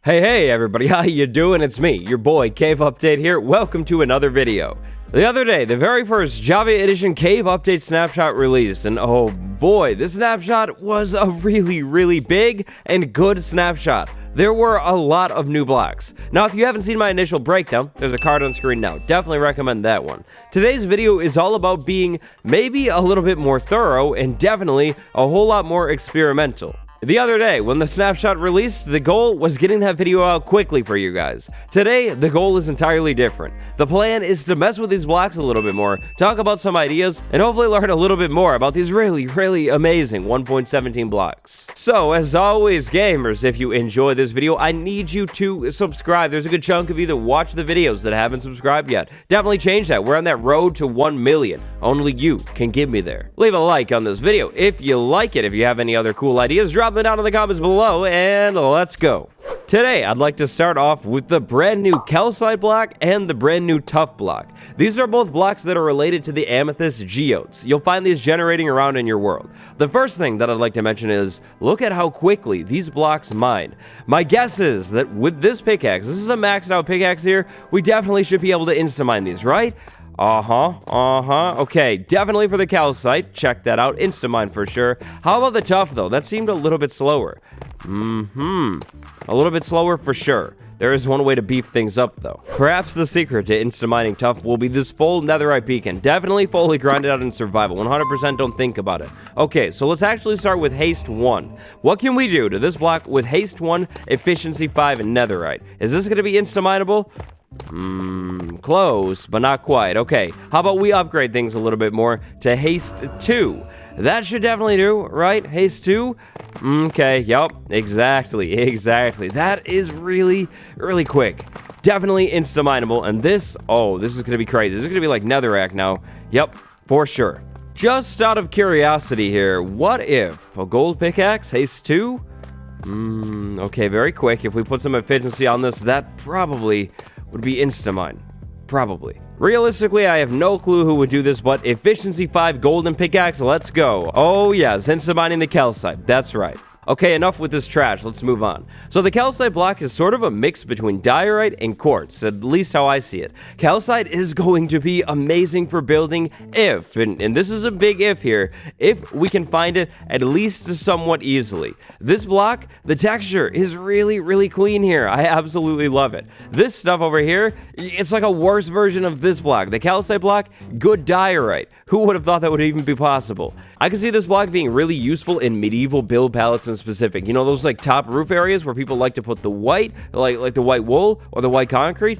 Hey everybody, how you doing? It's me, your boy Cave Update here. Welcome to another video. The other day, the very first Java Edition Cave Update snapshot released, and oh boy, this snapshot was a really big and good snapshot. There were a lot of new blocks. Now, if you haven't seen my initial breakdown, there's a card on screen now. Definitely recommend that one. Today's video is all about being maybe a little bit more thorough and definitely a whole lot more experimental. The other day, when the snapshot released, the goal was getting that video out quickly for you guys. Today, the goal is entirely different. The plan is to mess with these blocks a little bit more, talk about some ideas, and hopefully learn a little bit more about these really amazing 1.17 blocks. So, as always, gamers, if you enjoy this video, I need you to subscribe. There's a good chunk of you that watch the videos that haven't subscribed yet. Definitely change that. We're on that road to 1 million. Only you can get me there. Leave a like on this video if you like it. If you have any other cool ideas, drop them down in the comments below, and let's go. Today, I'd like to start off with the brand new CALCITE block and the brand new TUFF block. These are both blocks that are related to the Amethyst geodes. You'll find these generating around in your world. The first thing that I'd like to mention is, look at how quickly these blocks mine. My guess is that with this pickaxe, this is a maxed out pickaxe here, we definitely should be able to insta-mine these, right? Okay, definitely for the calcite. Check that out. Instamine for sure. How about the TUFF, though? That seemed a little bit slower. A little bit slower for sure. There is one way to beef things up, though. Perhaps the secret to insta-mining TUFF will be this full netherite beacon. Definitely fully grinded out in survival. 100% don't think about it. Okay, so let's actually start with haste 1. What can we do to this block with haste 1, efficiency 5, and netherite? Is this going to be insta-mineable? Close, but not quite. Okay, how about we upgrade things a little bit more to haste 2? That should definitely do, right? Haste 2? Okay, yep, exactly. That is really quick. Definitely insta-mineable, and this is gonna be crazy. This is gonna be like netherrack now. Yep, for sure. Just out of curiosity here, what if a gold pickaxe, haste 2? Okay, very quick. If we put some efficiency on this, that probably would be instamine. Probably. Realistically, I have no clue who would do this, but efficiency 5 golden pickaxe, let's go. Oh yes, instamining the calcite. That's right. Okay, enough with this trash. Let's move on. So the calcite block is sort of a mix between diorite and quartz, at least how I see it. Calcite is going to be amazing for building if, and this is a big if here, if we can find it at least somewhat easily. This block, the texture is really clean here. I absolutely love it. This stuff over here, it's like a worse version of this block. The calcite block, good diorite. Who would have thought that would even be possible? I can see this block being really useful in medieval build palettes in specific. You know, those like top roof areas where people like to put the white, like the white wool or the white concrete?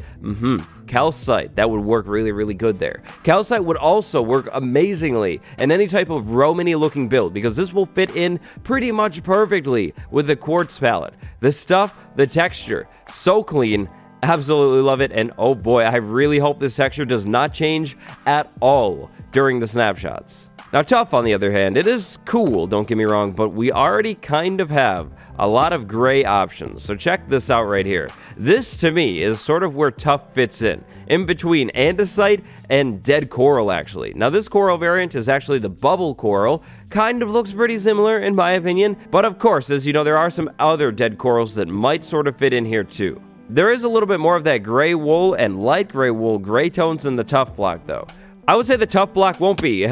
Calcite, that would work really good there. Calcite would also work amazingly in any type of Romany looking build because this will fit in pretty much perfectly with the quartz palette. The stuff, the texture, so clean. Absolutely love it, and oh boy, I really hope this texture does not change at all during the snapshots. Now, TUFF, on the other hand, it is cool, don't get me wrong, but we already kind of have a lot of gray options, so check this out right here. This, to me, is sort of where TUFF fits in between andesite and dead coral, actually. Now, this coral variant is actually the bubble coral. Kind of looks pretty similar, in my opinion, but of course, as you know, there are some other dead corals that might sort of fit in here, too. There is a little bit more of that gray wool and light gray wool gray tones in the TUFF block, though. I would say the TUFF block won't be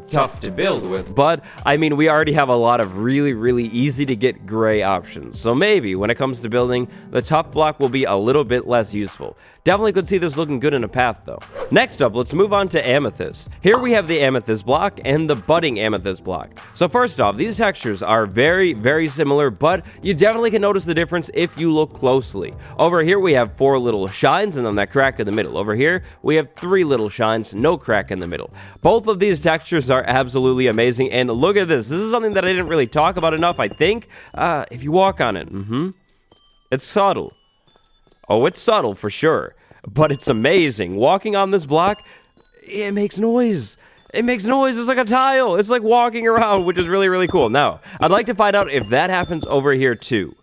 tough to build with, but I mean, we already have a lot of really easy to get gray options. So maybe when it comes to building, the TUFF block will be a little bit less useful. Definitely could see this looking good in a path, though. Next up, let's move on to amethyst. Here we have the amethyst block and the budding amethyst block. So first off, these textures are very similar, but you definitely can notice the difference if you look closely. Over here, we have 4 little shines and then that crack in the middle. Over here, we have 3 little shines, no crack in the middle. Both of these textures are absolutely amazing, and look at this. This is something that I didn't really talk about enough, I think. If you walk on it, it's subtle. Oh, it's subtle for sure, but it's amazing. Walking on this block, it makes noise. It makes noise. It's like a tile. It's like walking around, which is really cool. Now, I'd like to find out if that happens over here too.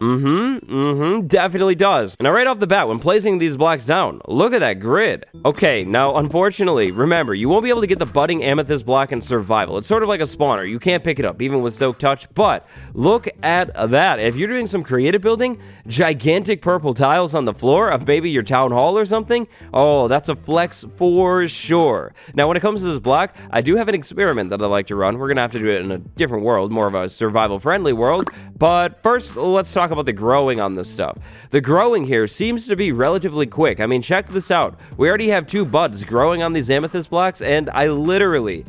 Definitely does. Now, right off the bat, when placing these blocks down, look at that grid. Okay, now, unfortunately, remember, you won't be able to get the budding amethyst block in survival. It's sort of like a spawner. You can't pick it up, even with Soak Touch, but look at that. If you're doing some creative building, gigantic purple tiles on the floor of maybe your town hall or something, oh, that's a flex for sure. Now, when it comes to this block, I do have an experiment that I like to run. We're going to have to do it in a different world, more of a survival-friendly world, but first, let's talk about the growing on this stuff. The growing here seems to be relatively quick. I mean, check this out. We already have 2 buds growing on these amethyst blocks, and I literally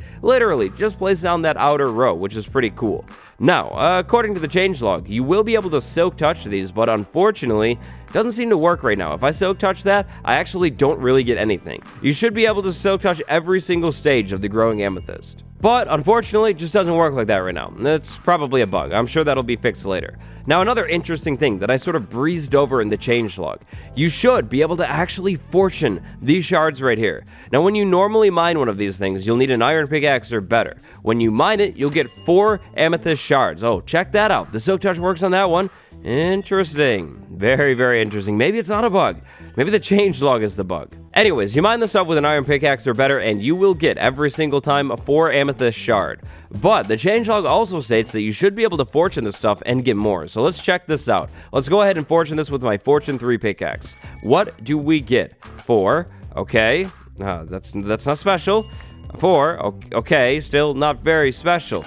just placed down that outer row, which is pretty cool. Now, according to the changelog, you will be able to Silk Touch these, but unfortunately, it doesn't seem to work right now. If I Silk Touch that, I actually don't really get anything. You should be able to Silk Touch every single stage of the growing amethyst. But unfortunately, it just doesn't work like that right now. That's probably a bug. I'm sure that'll be fixed later. Now, another interesting thing that I sort of breezed over in the changelog, you should be able to actually fortune these shards right here. Now, when you normally mine one of these things, you'll need an iron pickaxe or better. When you mine it, you'll get 4 amethyst shards. Oh, check that out. The Silk Touch works on that one. Interesting. Very, very interesting. Maybe it's not a bug. Maybe the changelog is the bug. Anyways, you mine this up with an iron pickaxe or better, and you will get every single time a 4 amethyst shard. But the changelog also states that you should be able to fortune this stuff and get more. So let's check this out. Let's go ahead and fortune this with my Fortune 3 pickaxe. What do we get? 4. Okay. That's not special. 4. Okay. Still not very special.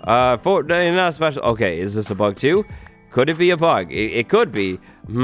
4. Not special. Okay. Is this a bug too? Could it be a bug? It could be. It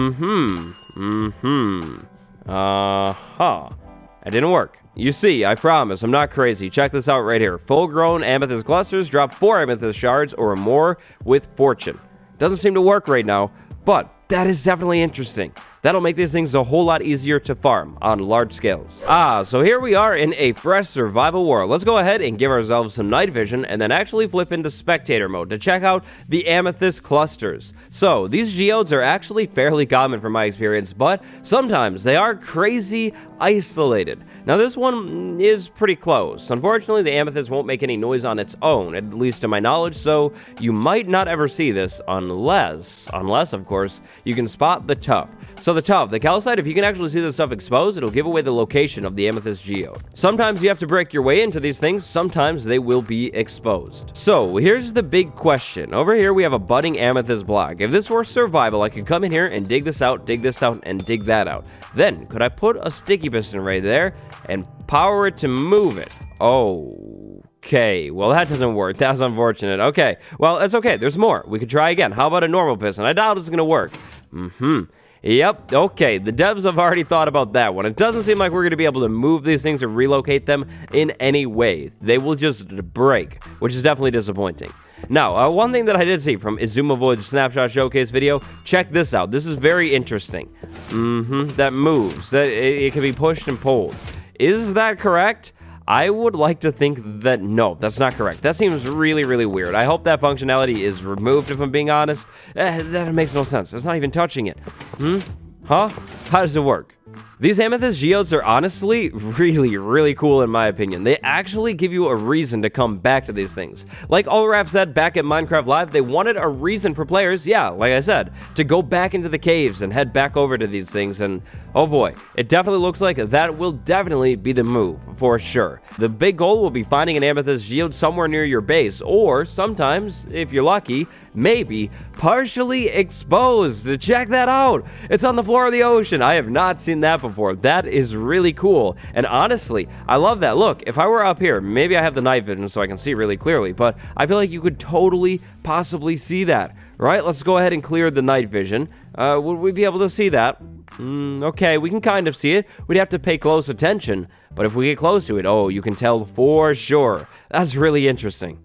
didn't work. You see, I promise, I'm not crazy. Check this out right here. Full-grown amethyst clusters drop 4 amethyst shards or more with fortune. Doesn't seem to work right now, but that is definitely interesting. That'll make these things a whole lot easier to farm on large scales. So here we are in a fresh survival world. Let's go ahead and give ourselves some night vision and then actually flip into spectator mode to check out the amethyst clusters. So these geodes are actually fairly common from my experience, but sometimes they are crazy isolated. Now this one is pretty close. Unfortunately, the amethyst won't make any noise on its own, at least to my knowledge, so you might not ever see this unless of course, you can spot the TUFF. So the TUFF, the calcite, if you can actually see this stuff exposed, it'll give away the location of the amethyst geode. Sometimes you have to break your way into these things, sometimes they will be exposed. So here's the big question. Over here we have a budding amethyst block. If this were survival, I could come in here and dig this out, and dig that out. Then, could I put a sticky piston right there and power it to move it? Okay, well that doesn't work. That's unfortunate. Okay, well it's okay. There's more. We could try again. How about a normal piston? I doubt it's gonna work. Yep, okay, the devs have already thought about that one. It doesn't seem like we're going to be able to move these things or relocate them in any way. They will just break, which is definitely disappointing. Now, one thing that I did see from Izumovoid's Snapshot Showcase video, check this out. This is very interesting. That moves. It can be pushed and pulled. Is that correct? I would like to think that no, that's not correct. That seems really, really weird. I hope that functionality is removed, if I'm being honest. That makes no sense. It's not even touching it. How does it work? These amethyst geodes are honestly really, really cool in my opinion. They actually give you a reason to come back to these things. Like Olraf said back at Minecraft Live, they wanted a reason for players, yeah, like I said, to go back into the caves and head back over to these things, and oh boy, it definitely looks like that will definitely be the move, for sure. The big goal will be finding an amethyst geode somewhere near your base, or sometimes, if you're lucky, maybe partially exposed. Check that out! It's on the floor of the ocean. I have not seen that before. That is really cool, and honestly, I love that. Look, if I were up here, maybe I have the night vision so I can see really clearly, but I feel like you could totally, possibly see that, right? Let's go ahead and clear the night vision. Would we be able to see that? Okay, we can kind of see it. We'd have to pay close attention, but if we get close to it, oh, you can tell for sure. That's really interesting.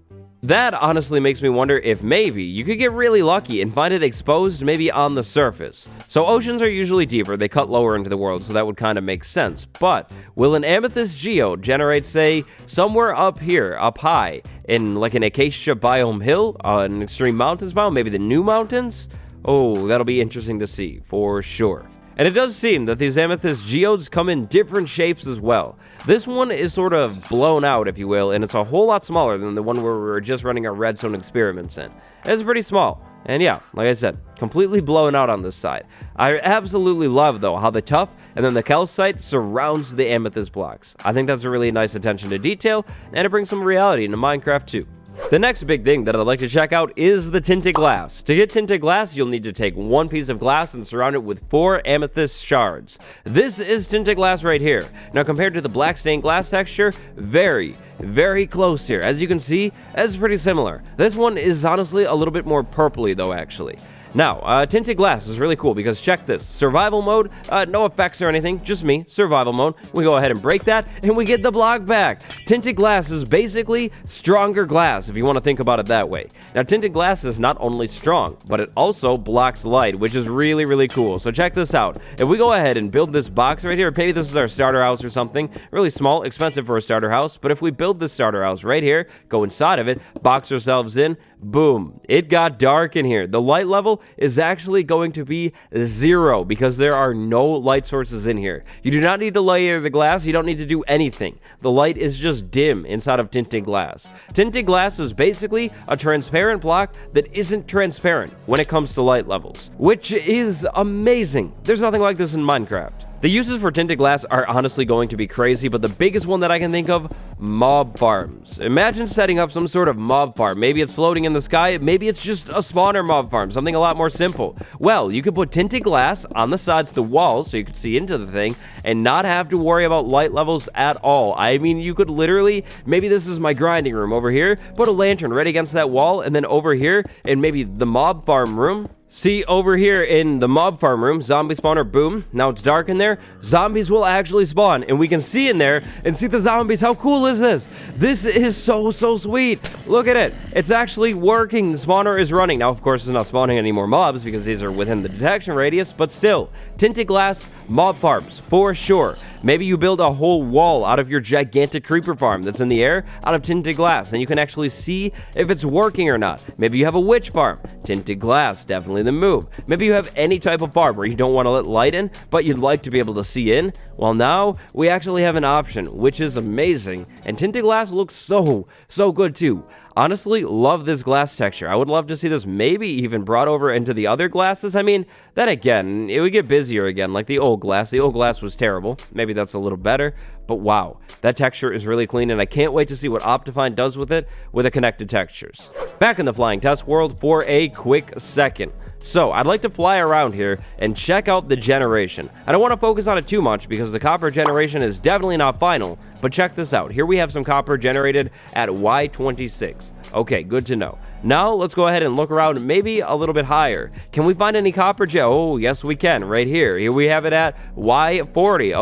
That honestly makes me wonder if maybe you could get really lucky and find it exposed maybe on the surface. So oceans are usually deeper, they cut lower into the world, so that would kind of make sense. But will an amethyst geode generate, say, somewhere up here, up high, in like an acacia biome hill, an extreme mountains biome, maybe the new mountains? Oh, that'll be interesting to see, for sure. And it does seem that these amethyst geodes come in different shapes as well. This one is sort of blown out, if you will, and it's a whole lot smaller than the one where we were just running our redstone experiments in. It's pretty small. And yeah, like I said, completely blown out on this side. I absolutely love, though, how the TUFF and then the calcite surrounds the amethyst blocks. I think that's a really nice attention to detail, and it brings some reality into Minecraft too. The next big thing that I'd like to check out is the tinted glass. To get tinted glass, you'll need to take one piece of glass and surround it with 4 amethyst shards. This is tinted glass right here. Now, compared to the black stained glass texture, very close here. As you can see, it's pretty similar. This one is honestly a little bit more purpley though, actually. Now, tinted glass is really cool because check this. Survival mode, no effects or anything, just me, survival mode. We go ahead and break that, and we get the block back. Tinted glass is basically stronger glass, if you want to think about it that way. Now, tinted glass is not only strong, but it also blocks light, which is really cool. So check this out. If we go ahead and build this box right here, maybe this is our starter house or something, really small, expensive for a starter house, but if we build this starter house right here, go inside of it, box ourselves in, boom, it got dark in here. The light level is actually going to be 0 because there are no light sources in here. You do not need to layer the glass. You don't need to do anything. The light is just dim inside of tinted glass. Tinted glass is basically a transparent block that isn't transparent when it comes to light levels, which is amazing. There's nothing like this in Minecraft. The uses for tinted glass are honestly going to be crazy, but the biggest one that I can think of, mob farms. Imagine setting up some sort of mob farm. Maybe it's floating in the sky, maybe it's just a spawner mob farm, something a lot more simple. Well, you could put tinted glass on the sides of the walls so you could see into the thing and not have to worry about light levels at all. I mean, you could literally, maybe this is my grinding room over here, put a lantern right against that wall, and then over here, in maybe the mob farm room, see, over here in the mob farm room, zombie spawner, boom. Now it's dark in there. Zombies will actually spawn, and we can see in there and see the zombies. How cool is this? This is so sweet. Look at it. It's actually working. The spawner is running. Now, of course, it's not spawning any more mobs because these are within the detection radius, but still, tinted glass mob farms, for sure. Maybe you build a whole wall out of your gigantic creeper farm that's in the air out of tinted glass, and you can actually see if it's working or not. Maybe you have a witch farm. Tinted glass, definitely the move. Maybe you have any type of farm where you don't want to let light in, but you'd like to be able to see in. Well, now we actually have an option, which is amazing, and tinted glass looks so good too. Honestly, love this glass texture. I would love to see this maybe even brought over into the other glasses. I mean, then again, it would get busier again, like the old glass. The old glass was terrible. Maybe that's a little better, but wow, that texture is really clean, and I can't wait to see what Optifine does with it with the connected textures. Back in the flying test world for a quick second. So, I'd like to fly around here and check out the generation. I don't want to focus on it too much because the copper generation is definitely not final, but check this out. Here we have some copper generated at Y26. Okay, good to know. Now, let's go ahead and look around maybe a little bit higher. Can we find any copper Oh, yes we can, right here. Here we have it at Y40.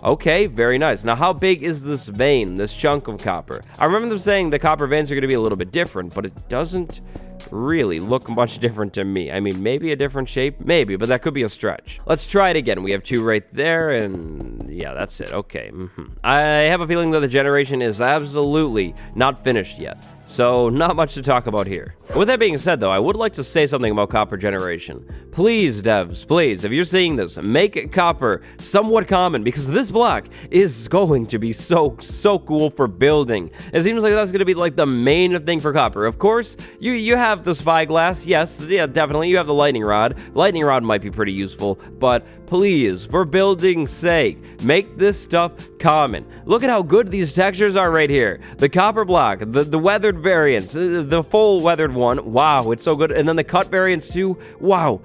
Okay, very nice. Now, how big is this vein, this chunk of copper? I remember them saying the copper veins are going to be a little bit different, but it doesn't really look much different to me. I mean, maybe a different shape, maybe, but that could be a stretch. Let's try it again. We have 2 right there, and yeah, that's it. Okay. I have a feeling that the generation is absolutely not finished yet. So, not much to talk about here. With that being said, though, I would like to say something about copper generation. Please, devs, please, if you're seeing this, make copper somewhat common, because this block is going to be so cool for building. It seems like that's going to be like the main thing for copper. Of course, you have the spyglass. Yes, yeah, definitely. You have the lightning rod. Lightning rod might be pretty useful, but please, for building's sake, make this stuff common. Look at how good these textures are right here. The copper block, the weathered variants, the full weathered one. Wow, it's so good. And then the cut variants too. Wow.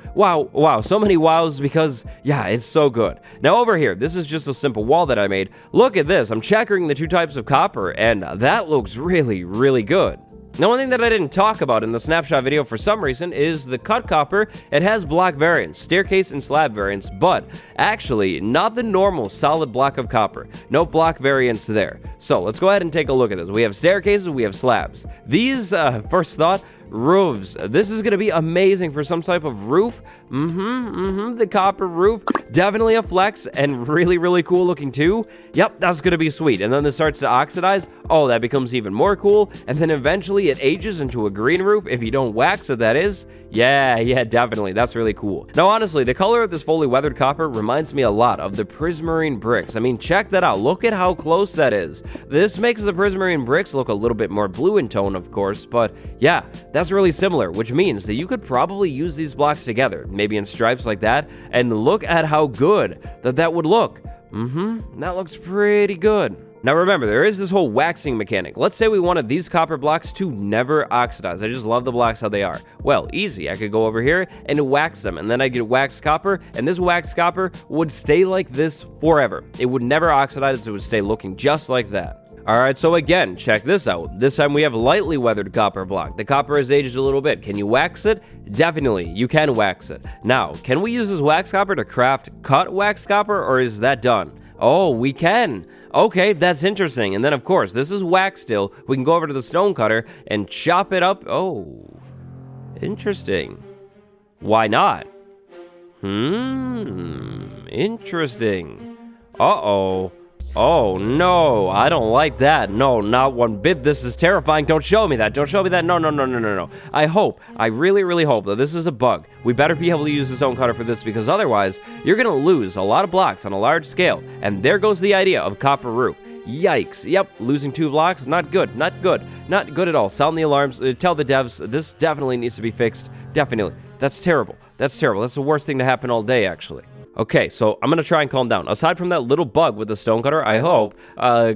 So many wows because, yeah, it's so good. Now over here, this is just a simple wall that I made. Look at this. I'm checkering the 2 types of copper, and that looks really good. Now, one thing that I didn't talk about in the snapshot video for some reason is the cut copper. It has block variants, staircase and slab variants, but actually not the normal solid block of copper. No block variants there. So let's go ahead and take a look at this. We have staircases, we have slabs. These, first thought, roofs. This is going to be amazing for some type of roof. The copper roof. Definitely a flex and really, really cool looking too. Yep, that's going to be sweet. And then this starts to oxidize. Oh, that becomes even more cool. And then eventually it ages into a green roof if you don't wax it, that is. Yeah, definitely. That's really cool. Now, honestly, the color of this fully weathered copper reminds me a lot of the prismarine bricks. I mean, check that out. Look at how close that is. This makes the prismarine bricks look a little bit more blue in tone, of course, but yeah, that's really similar, which means that you could probably use these blocks together, maybe in stripes like that, and look at how good that would look. That looks pretty good. Now remember, there is this whole waxing mechanic. Let's say we wanted these copper blocks to never oxidize. I just love the blocks how they are. Well, easy. I could go over here and wax them, and then I get waxed copper, and this waxed copper would stay like this forever. It would never oxidize. It would stay looking just like that. Alright, so again, check this out. This time we have lightly weathered copper block. The copper has aged a little bit. Can you wax it? Definitely, you can wax it. Now, can we use this wax copper to craft cut wax copper, or is that done? Oh, we can. Okay, that's interesting. And then, of course, this is wax still. We can go over to the stone cutter and chop it up. Oh, interesting. Why not? Interesting. Uh-oh. Oh, no, I don't like that. No, not one bit. This is terrifying. Don't show me that. Don't show me that. No. I really, really hope that this is a bug. We better be able to use the stone cutter for this, because otherwise, you're going to lose a lot of blocks on a large scale. And there goes the idea of copper roof. Yikes. Yep, losing 2 blocks. Not good. Not good at all. Sound the alarms. Tell the devs this definitely needs to be fixed. Definitely. That's terrible. That's the worst thing to happen all day, actually. Okay, so I'm going to try and calm down. Aside from that little bug with the stone cutter, I hope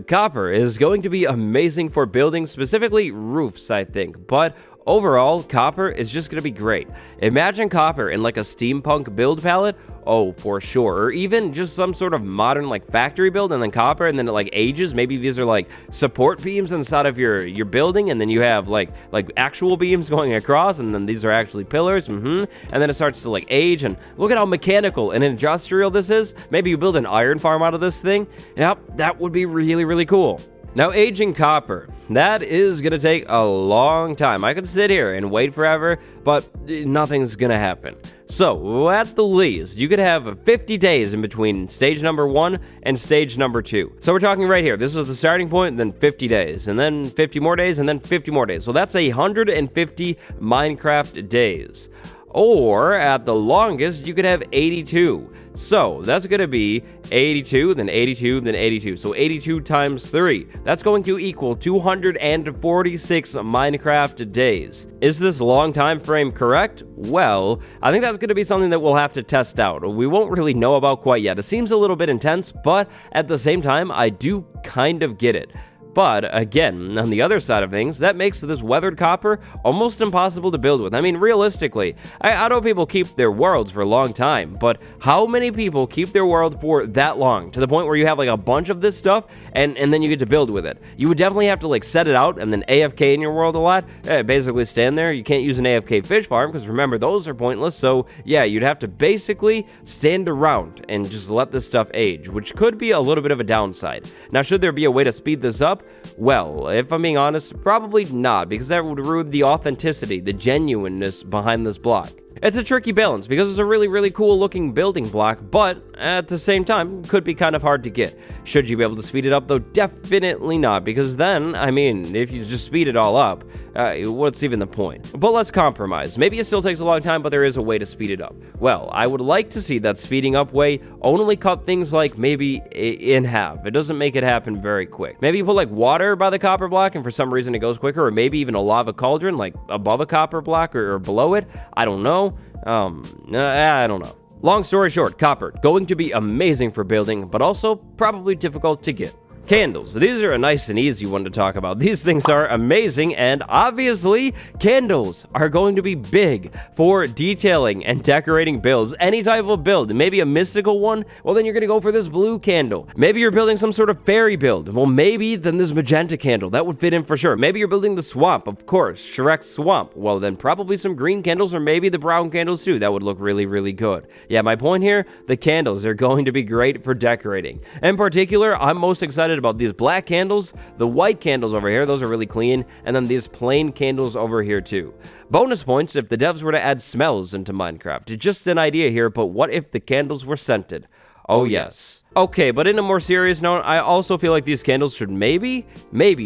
copper is going to be amazing for building, specifically roofs, I think. But overall, copper is just going to be great. Imagine copper in like a steampunk build palette. Oh, for sure. Or even just some sort of modern like factory build, and then copper, and then it like ages. Maybe these are like support beams inside of your building, and then you have like actual beams going across, and then these are actually pillars. And then it starts to like age, and look at how mechanical and industrial this is. Maybe you build an iron farm out of this thing. Yep, that would be really, really cool. Now, aging copper, that is going to take a long time. I could sit here and wait forever, but nothing's going to happen. So, at the least, you could have 50 days in between stage number 1 and stage number 2. So we're talking right here. This is the starting point, then 50 days, and then 50 more days, and then 50 more days. So that's 150 Minecraft days. Or, at the longest, you could have 82. So, that's going to be 82, then 82, then 82. So, 82 times 3. That's going to equal 246 Minecraft days. Is this long time frame correct? Well, I think that's going to be something that we'll have to test out. We won't really know about quite yet. It seems a little bit intense, but at the same time, I do kind of get it. But, again, on the other side of things, that makes this weathered copper almost impossible to build with. I mean, realistically, I know people keep their worlds for a long time, but how many people keep their world for that long? To the point where you have, like, a bunch of this stuff, and then you get to build with it. You would definitely have to, like, set it out and then AFK in your world a lot. Basically stand there. You can't use an AFK fish farm, because remember, those are pointless. So, yeah, you'd have to basically stand around and just let this stuff age, which could be a little bit of a downside. Now, should there be a way to speed this up? Well, if I'm being honest, probably not, because that would ruin the authenticity, the genuineness behind this block. It's a tricky balance because it's a really, really cool looking building block, but at the same time, could be kind of hard to get. Should you be able to speed it up though? Definitely not, because then, I mean, if you just speed it all up, what's even the point? But let's compromise. Maybe it still takes a long time, but there is a way to speed it up. Well, I would like to see that speeding up way only cut things like maybe in half. It doesn't make it happen very quick. Maybe you put like water by the copper block and for some reason it goes quicker, or maybe even a lava cauldron like above a copper block or below it. I don't know. I don't know. Long story short, copper, going to be amazing for building, but also probably difficult to get. Candles. These are a nice and easy one to talk about. These things are amazing, and obviously, candles are going to be big for detailing and decorating builds. Any type of build, maybe a mystical one, well then you're going to go for this blue candle. Maybe you're building some sort of fairy build. Well, maybe then this magenta candle. That would fit in for sure. Maybe you're building the swamp, of course, Shrek's swamp. Well, then probably some green candles, or maybe the brown candles too. That would look really, really good. Yeah, my point here, the candles are going to be great for decorating. In particular, I'm most excited excited about these black candles, the white candles over here, those are really clean, and then these plain candles over here too. Bonus points if the devs were to add smells into Minecraft. It's just an idea here, but what if the candles were scented? Oh yes. Okay, but in a more serious note, I also feel like these candles should maybe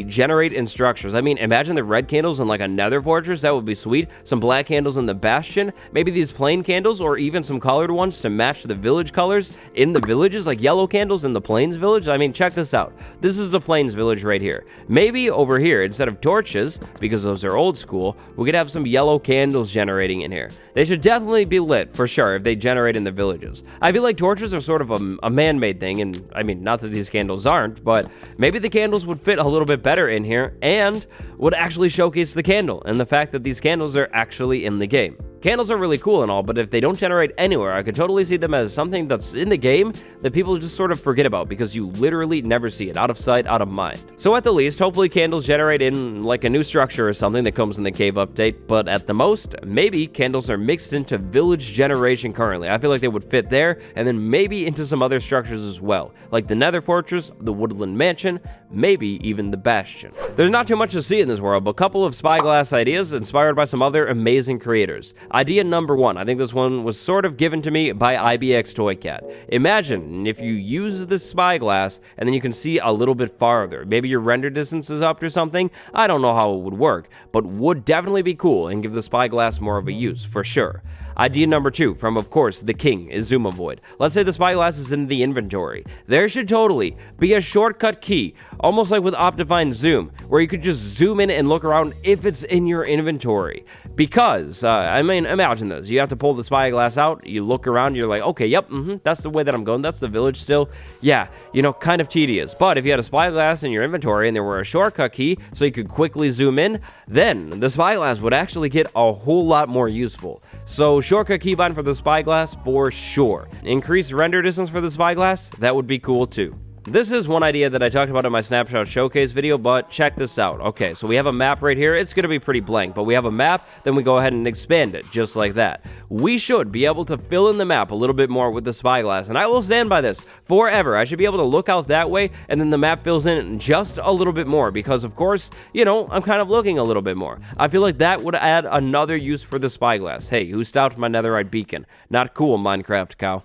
generate in structures. I mean, imagine the red candles in like a nether fortress, that would be sweet. Some black candles in the bastion, maybe these plain candles or even some colored ones to match the village colors in the villages, like yellow candles in the plains village. I mean, check this out. This is the plains village right here. Maybe over here, instead of torches, because those are old school, we could have some yellow candles generating in here. They should definitely be lit, for sure, if they generate in the villages. I feel like torches are sort of a man-made thing, and I mean, not that these candles aren't, but maybe the candles would fit a little bit better in here and would actually showcase the candle and the fact that these candles are actually in the game. Candles are really cool and all, but if they don't generate anywhere, I could totally see them as something that's in the game that people just sort of forget about because you literally never see it. Out of sight, out of mind. So at the least, hopefully candles generate in like a new structure or something that comes in the cave update, but at the most, maybe candles are mixed into village generation currently. I feel like they would fit there, and then maybe into some other structures as well, like the nether fortress, the woodland mansion, maybe even the bastion. There's not too much to see in this world, but a couple of spyglass ideas inspired by some other amazing creators. Idea number 1, I think this one was sort of given to me by IBX Toycat. Imagine if you use the spyglass and then you can see a little bit farther. Maybe your render distance is up or something. I don't know how it would work, but would definitely be cool and give the spyglass more of a use, for sure. Idea number 2, from of course the king, is Zoom Avoid. Let's say the spyglass is in the inventory. There should totally be a shortcut key, almost like with Optifine Zoom, where you could just zoom in and look around if it's in your inventory. Because, I mean, imagine this. You have to pull the spyglass out, you look around, you're like, okay, yep, that's the way that I'm going, that's the village still. Yeah, you know, kind of tedious. But if you had a spyglass in your inventory and there were a shortcut key so you could quickly zoom in, then the spyglass would actually get a whole lot more useful. So shortcut keybind for the spyglass for sure. Increased render distance for the spyglass, that would be cool too. This is one idea that I talked about in my snapshot showcase video, but check this out. Okay, so we have a map right here. It's going to be pretty blank, but we have a map, then we go ahead and expand it, just like that. We should be able to fill in the map a little bit more with the spyglass, and I will stand by this forever. I should be able to look out that way, and then the map fills in just a little bit more, because of course, you know, I'm kind of looking a little bit more. I feel like that would add another use for the spyglass. Hey, who stopped my netherite beacon? Not cool, Minecraft cow.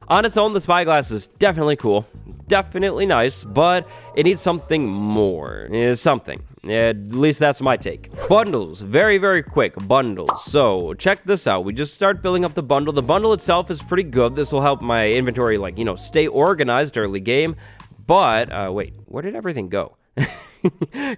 On its own, the spyglass is definitely cool, definitely nice, but it needs something more. Something. At least that's my take. Bundles. Very, very quick. Bundles. So, check this out. We just start filling up the bundle. The bundle itself is pretty good. This will help my inventory, like, you know, stay organized early game. But, wait, where did everything go?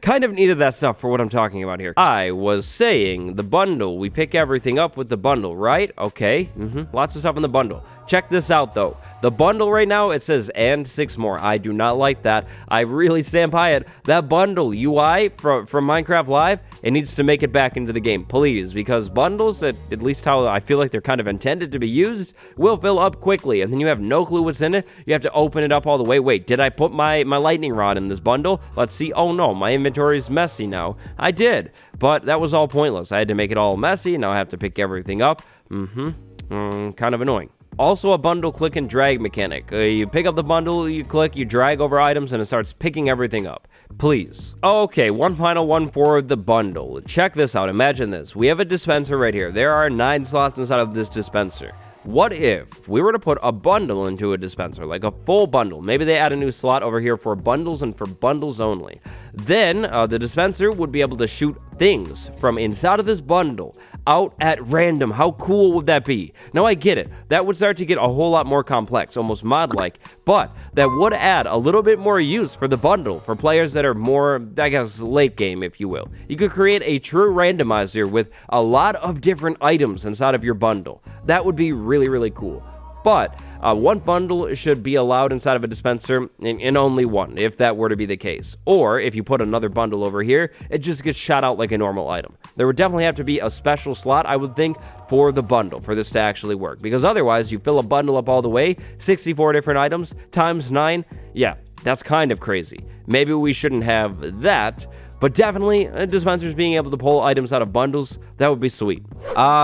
Kind of needed that stuff for what I'm talking about here. I was saying the bundle. We pick everything up with the bundle, right? Okay. Lots of stuff in the bundle. Check this out, though. The bundle right now, it says, and 6 more. I do not like that. I really stand by it. That bundle UI from Minecraft Live, it needs to make it back into the game, please, because bundles, at least how I feel like they're kind of intended to be used, will fill up quickly, and then you have no clue what's in it. You have to open it up all the way. Wait, did I put my lightning rod in this bundle? Let's see. Oh no, my inventory is messy now. I did, but that was all pointless. I had to make it all messy. Now I have to pick everything up. Kind of annoying. Also a bundle click and drag mechanic. You pick up the bundle, you click, you drag over items, and it starts picking everything up. Please. Okay, one final one for the bundle. Check this out. Imagine this. We have a dispenser right here. There are 9 slots inside of this dispenser. What if we were to put a bundle into a dispenser, like a full bundle? Maybe they add a new slot over here for bundles and for bundles only. Then the dispenser would be able to shoot things from inside of this bundle out at random. How cool would that be? Now I get it. That would start to get a whole lot more complex, almost mod-like, but that would add a little bit more use for the bundle for players that are more, I guess, late game, if you will. You could create a true randomizer with a lot of different items inside of your bundle. That would be really, really cool. But one bundle should be allowed inside of a dispenser, and only one, if that were to be the case. Or, if you put another bundle over here, it just gets shot out like a normal item. There would definitely have to be a special slot, I would think, for the bundle, for this to actually work. Because otherwise, you fill a bundle up all the way, 64 different items, times 9, yeah. That's kind of crazy. Maybe we shouldn't have that, but definitely dispensers being able to pull items out of bundles, that would be sweet.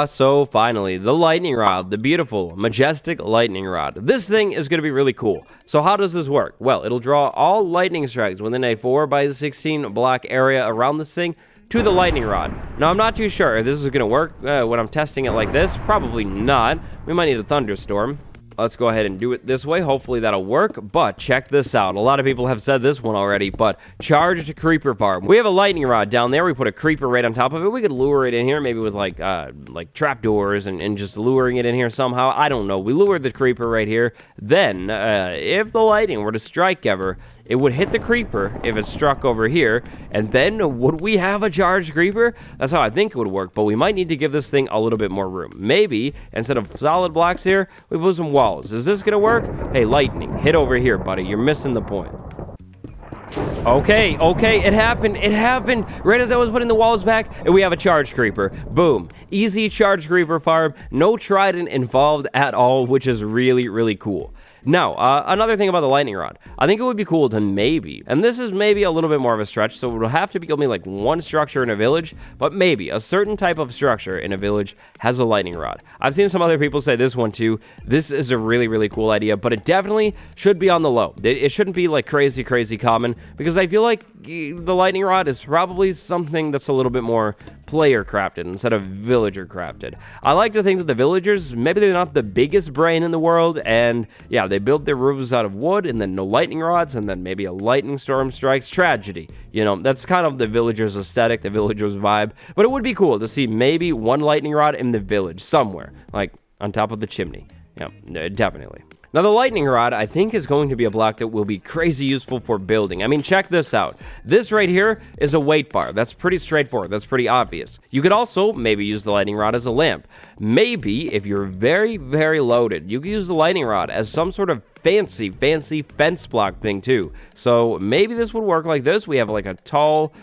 So finally, the lightning rod, the beautiful, majestic lightning rod. This thing is going to be really cool. So how does this work? Well, it'll draw all lightning strikes within a 4x16 block area around this thing to the lightning rod. Now, I'm not too sure if this is going to work when I'm testing it like this. Probably not. We might need a thunderstorm. Let's go ahead and do it this way. Hopefully that'll work, but check this out. A lot of people have said this one already, but charged creeper farm. We have a lightning rod down there. We put a creeper right on top of it. We could lure it in here, maybe with like trapdoors and just luring it in here somehow. I don't know. We lured the creeper right here. Then, if the lightning were to strike ever, it would hit the creeper if it struck over here, and then would we have a charged creeper? That's how I think it would work, but we might need to give this thing a little bit more room. Maybe, instead of solid blocks here, we put some walls. Is this gonna work? Hey, lightning, hit over here, buddy. You're missing the point. Okay, it happened. Right as I was putting the walls back, and we have a charged creeper. Boom. Easy charged creeper farm. No trident involved at all, which is really, really cool. Now, another thing about the lightning rod. I think it would be cool to maybe, and this is maybe a little bit more of a stretch, so it would have to be only like one structure in a village, but maybe a certain type of structure in a village has a lightning rod. I've seen some other people say this one too. This is a really, really cool idea, but it definitely should be on the low. It shouldn't be like crazy, crazy common, because I feel like the lightning rod is probably something that's a little bit more player crafted instead of villager crafted. I like to think that the villagers, maybe they're not the biggest brain in the world, and yeah, they build their roofs out of wood, and then no lightning rods, and then maybe a lightning storm strikes. Tragedy. You know, that's kind of the villagers' aesthetic, the villagers' vibe. But it would be cool to see maybe one lightning rod in the village somewhere, like on top of the chimney. Yeah, definitely. Now, the lightning rod, I think, is going to be a block that will be crazy useful for building. I mean, check this out. This right here is a weight bar. That's pretty straightforward. That's pretty obvious. You could also maybe use the lightning rod as a lamp. Maybe, if you're very, very loaded, you could use the lightning rod as some sort of fancy fence block thing, too. So maybe this would work like this. We have like a tall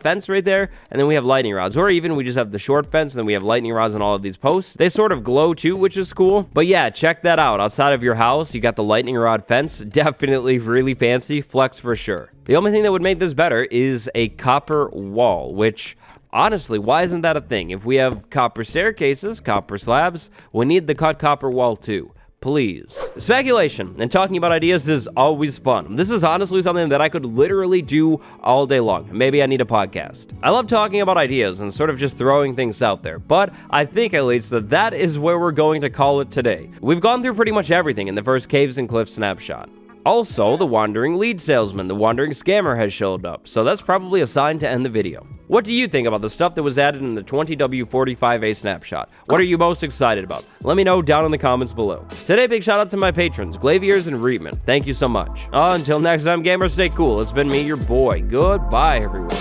fence right there, and then we have lightning rods, or even we just have the short fence, and then we have lightning rods on all of these posts. They sort of glow too, which is cool. But yeah, check that out. Outside of your house, you got the lightning rod fence. Definitely really fancy. Flex for sure. The only thing that would make this better is a copper wall, which honestly, why isn't that a thing? If we have copper staircases, copper slabs, we need the cut copper wall too. Please. Speculation and talking about ideas is always fun. This is honestly something that I could literally do all day long. Maybe I need a podcast. I love talking about ideas and sort of just throwing things out there, but I think at least that is where we're going to call it today. We've gone through pretty much everything in the first Caves and Cliffs snapshot. Also, the wandering lead salesman, the wandering scammer has showed up, so that's probably a sign to end the video. What do you think about the stuff that was added in the 20W45A snapshot? What are you most excited about? Let me know down in the comments below. Today, big shout out to my patrons, Glaviers and Reedman. Thank you so much. Until next time, gamers, stay cool. It's been me, your boy. Goodbye, everyone.